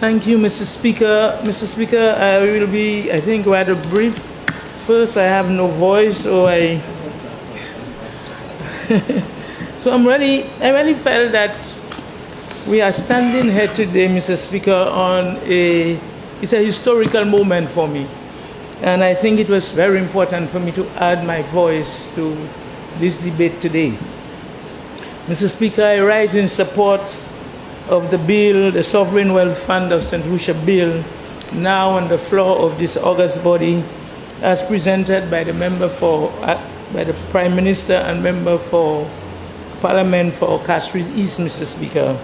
Thank you, Mr. Speaker. Mr. Speaker, I will be, I think, rather brief. First, I have no voice, so so I really felt that we are standing here today, Mr. Speaker, it's a historical moment for me. And I think it was very important for me to add my voice to this debate today. Mr. Speaker, I rise in support of the bill, the Sovereign Wealth Fund of St. Lucia bill, now on the floor of this august body, as presented by the by the Prime Minister and member for Parliament for Castries East, Mr. Speaker.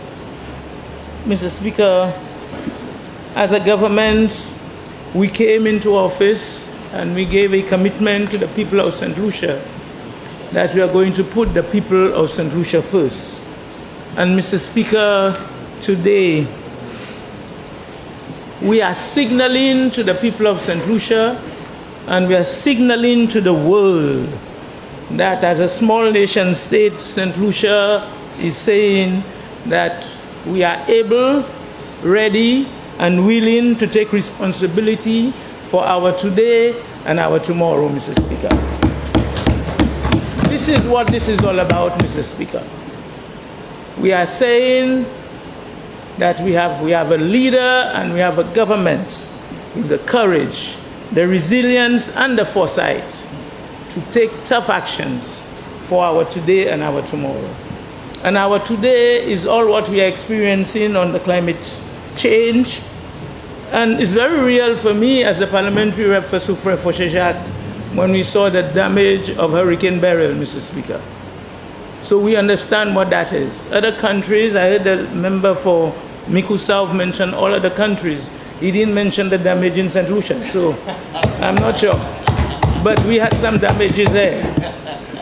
Mr. Speaker, as a government, we came into office and we gave a commitment to the people of St. Lucia that we are going to put the people of St. Lucia first. And Mr. Speaker, today, we are signaling to the people of St. Lucia and we are signaling to the world that as a small nation state, St. Lucia is saying that we are able, ready, and willing to take responsibility for our today and our tomorrow, Mr. Speaker. This is what this is all about, Mr. Speaker. We are saying that we have a leader and we have a government with the courage, the resilience, and the foresight to take tough actions for our today and our tomorrow. And our today is all what we are experiencing on the climate change. And it's very real for me as a parliamentary rep for Soufrière Fauché-Jacques when we saw the damage of Hurricane Beryl, Mr. Speaker. So we understand what that is. Other countries, I heard the member for Miku South mention all other countries. He didn't mention the damage in St. Lucia, so I'm not sure. But we had some damages there.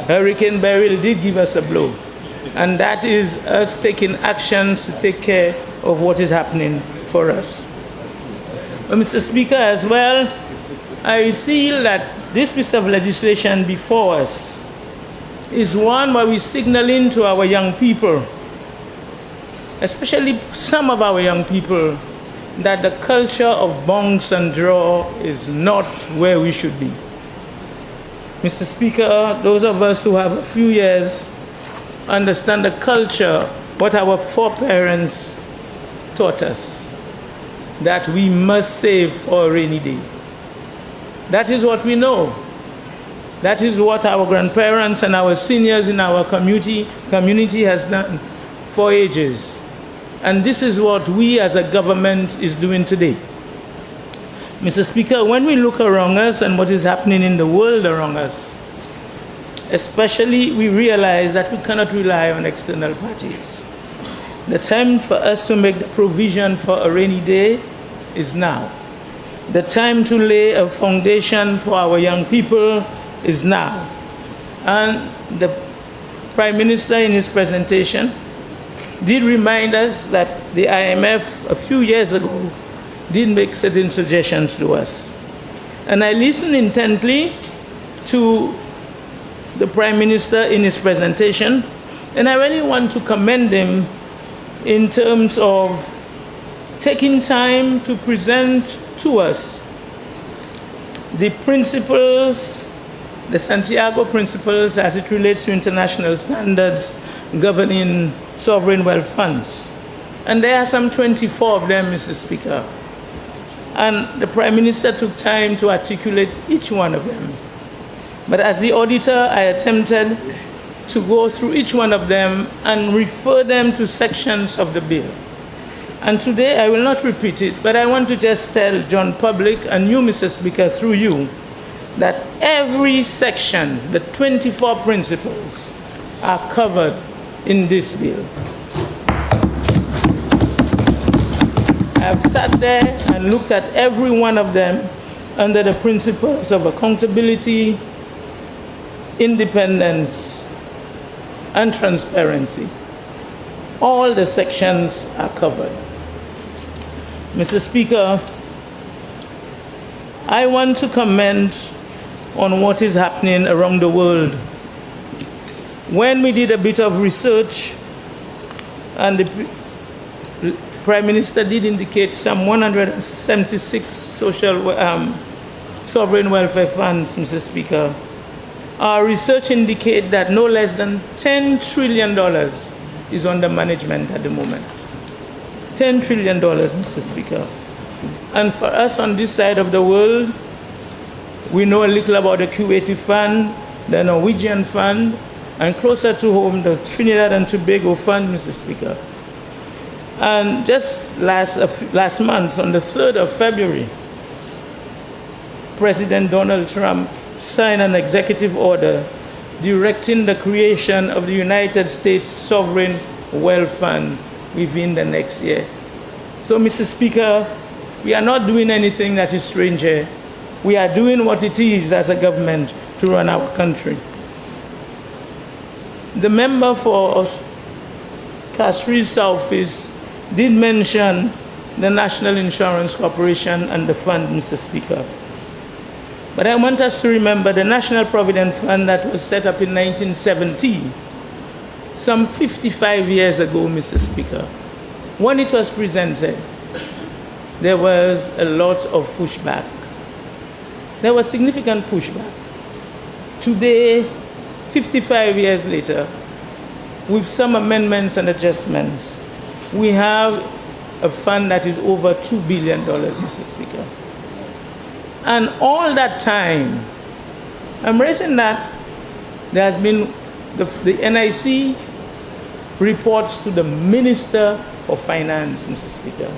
Hurricane Beryl did give us a blow. And that is us taking actions to take care of what is happening for us. But Mr. Speaker, as well, I feel that this piece of legislation before us is one where we're signaling to our young people, especially some of our young people, that the culture of bounce and draw is not where we should be. Mr. Speaker, those of us who have a few years understand the culture, what our foreparents taught us, that we must save for a rainy day. That is what we know. That is what our grandparents and our seniors in our community has done for ages. And this is what we as a government is doing today. Mr. Speaker, when we look around us and what is happening in the world around us, especially we realize that we cannot rely on external parties. The time for us to make the provision for a rainy day is now. The time to lay a foundation for our young people is now. And the Prime Minister in his presentation did remind us that the IMF a few years ago did make certain suggestions to us. And I listened intently to the Prime Minister in his presentation, and I really want to commend him in terms of taking time to present to us the principles, the Santiago principles as it relates to international standards governing sovereign wealth funds. And there are some 24 of them, Mr. Speaker. And the Prime Minister took time to articulate each one of them. But as the auditor, I attempted to go through each one of them and refer them to sections of the bill. And today I will not repeat it, but I want to just tell John Public and you, Mr. Speaker, through you, that every section, the 24 principles, are covered in this bill. I have sat there and looked at every one of them under the principles of accountability, independence, and transparency. All the sections are covered. Mr. Speaker, I want to comment on what is happening around the world. When we did a bit of research, and Prime Minister did indicate some 176 sovereign welfare funds, Mr. Speaker. Our research indicates that no less than $10 trillion is under management at the moment. $10 trillion, Mr. Speaker. And for us on this side of the world, we know a little about the Kuwaiti Fund, the Norwegian Fund, and closer to home, the Trinidad and Tobago Fund, Mr. Speaker. And just last month, on the 3rd of February, President Donald Trump signed an executive order directing the creation of the United States Sovereign Wealth Fund within the next year. So, Mr. Speaker, we are not doing anything that is strange here. We are doing what it is as a government to run our country. The member for Castries Southeast did mention the National Insurance Corporation and the fund, Mr. Speaker. But I want us to remember the National Provident Fund that was set up in 1970, some 55 years ago, Mr. Speaker. When it was presented, there was a lot of pushback. There was significant pushback. Today, 55 years later, with some amendments and adjustments, we have a fund that is over $2 billion, Mr. Speaker. And all that time, I'm raising that there has been the NIC reports to the Minister for Finance, Mr. Speaker.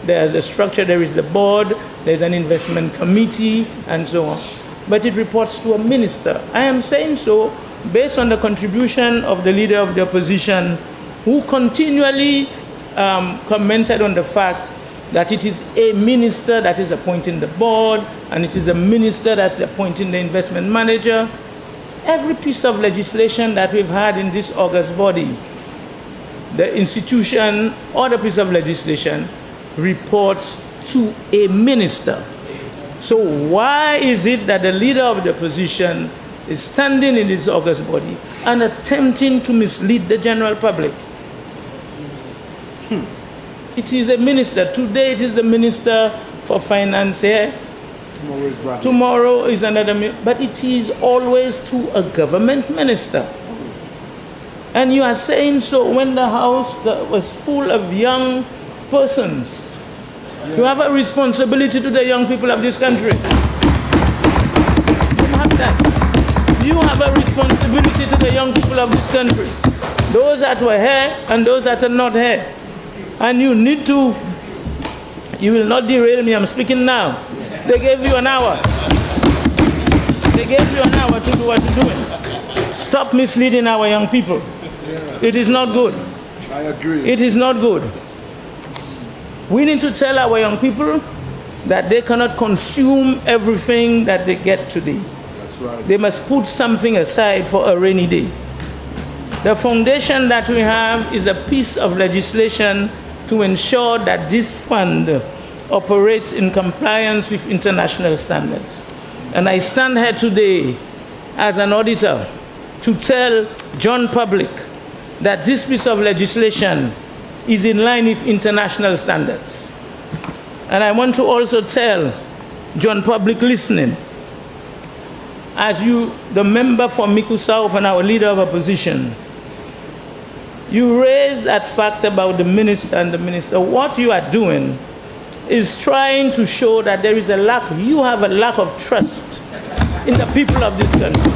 There's a structure, there is the board, there's an investment committee, and so on. But it reports to a minister. I am saying so based on the contribution of the leader of the opposition, who continually commented on the fact that it is a minister that is appointing the board, and it is a minister that's appointing the investment manager. Every piece of legislation that we've had in this august body, the institution or the piece of legislation reports to a minister. So why is it that the leader of the opposition is standing in this august body and attempting to mislead the general public? It is a minister. Today it is the Minister for Finance here. Tomorrow is another, but it is always to a government minister. And you are saying so when the house was full of young persons. You have a responsibility to the young people of this country. You have that. You have a responsibility to the young people of this country. Those that were here and those that are not here. And you need to, you will not derail me, I'm speaking now. They gave you an hour. They gave you an hour to do what you're doing. Stop misleading our young people. It is not good. I agree. It is not good. We need to tell our young people that they cannot consume everything that they get today. That's right. They must put something aside for a rainy day. The foundation that we have is a piece of legislation to ensure that this fund operates in compliance with international standards. And I stand here today as an auditor to tell John Public that this piece of legislation is in line with international standards. And I want to also tell John Public listening, as you, the member for Miku South and our leader of opposition, you raised that fact about the minister and the minister. What you are doing is trying to show that there is a lack, you have a lack of trust in the people of this country.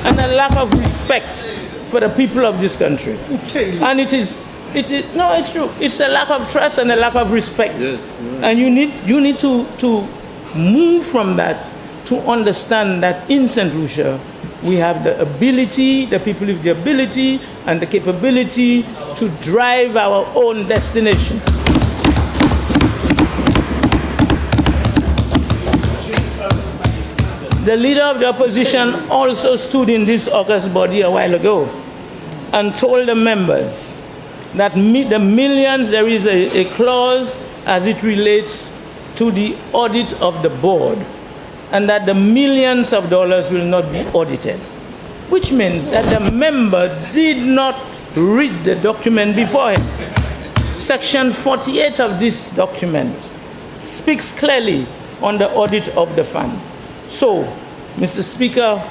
And a lack of respect for the people of this country. And it is, no, it's true. It's a lack of trust and a lack of respect. Yes, yes. And you need to move from that to understand that in St. Lucia, we have the ability, the people with the ability and the capability to drive our own destination. The leader of the opposition also stood in this august body a while ago and told the members that the millions, there is a clause as it relates to the audit of the board, and that the millions of dollars will not be audited. which means that the member did not read the document before him. Section 48 of this document speaks clearly on the audit of the fund. So, Mr. Speaker,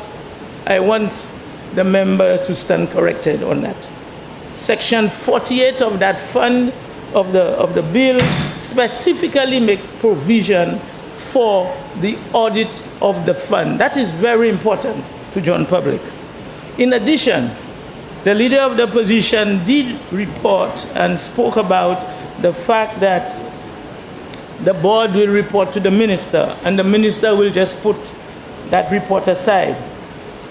I want the member to stand corrected on that. Section 48 of that fund, of the bill, specifically make provision for the audit of the fund. That is very important to John Public. In addition, the leader of the opposition did report and spoke about the fact that the board will report to the minister, and the minister will just put that report aside.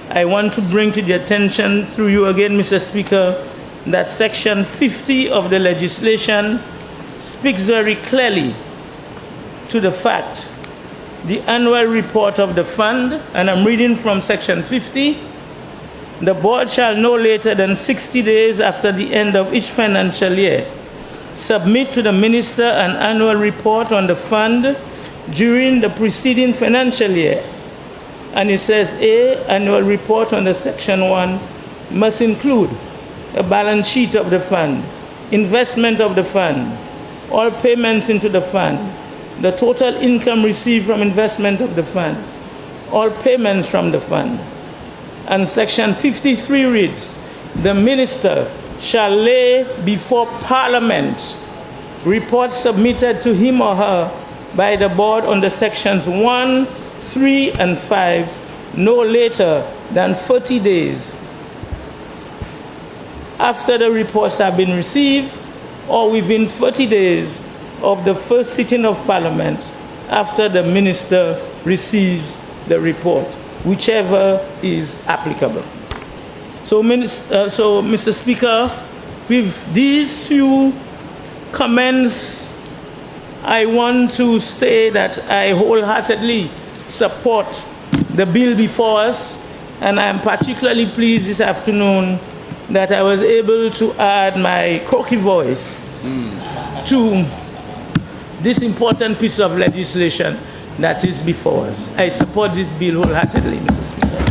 I want to bring to the attention, through you again, Mr. Speaker, that Section 50 of the legislation speaks very clearly to the fact the annual report of the fund, and I'm reading from Section 50, the board shall no later than 60 days after the end of each financial year submit to the minister an annual report on the fund during the preceding financial year. And it says, A, annual report under Section 1 must include a balance sheet of the fund, investment of the fund, all payments into the fund, the total income received from investment of the fund, all payments from the fund. And Section 53 reads, the minister shall lay before Parliament reports submitted to him or her by the board under Sections 1, 3, and 5 no later than 30 days after the reports have been received, or within 30 days of the first sitting of Parliament after the minister receives the report, whichever is applicable. So, Mr. Speaker, with these few comments, I want to say that I wholeheartedly support the bill before us, and I am particularly pleased this afternoon that I was able to add my croaky voice to this important piece of legislation that is before us. I support this bill wholeheartedly, Mr. Speaker.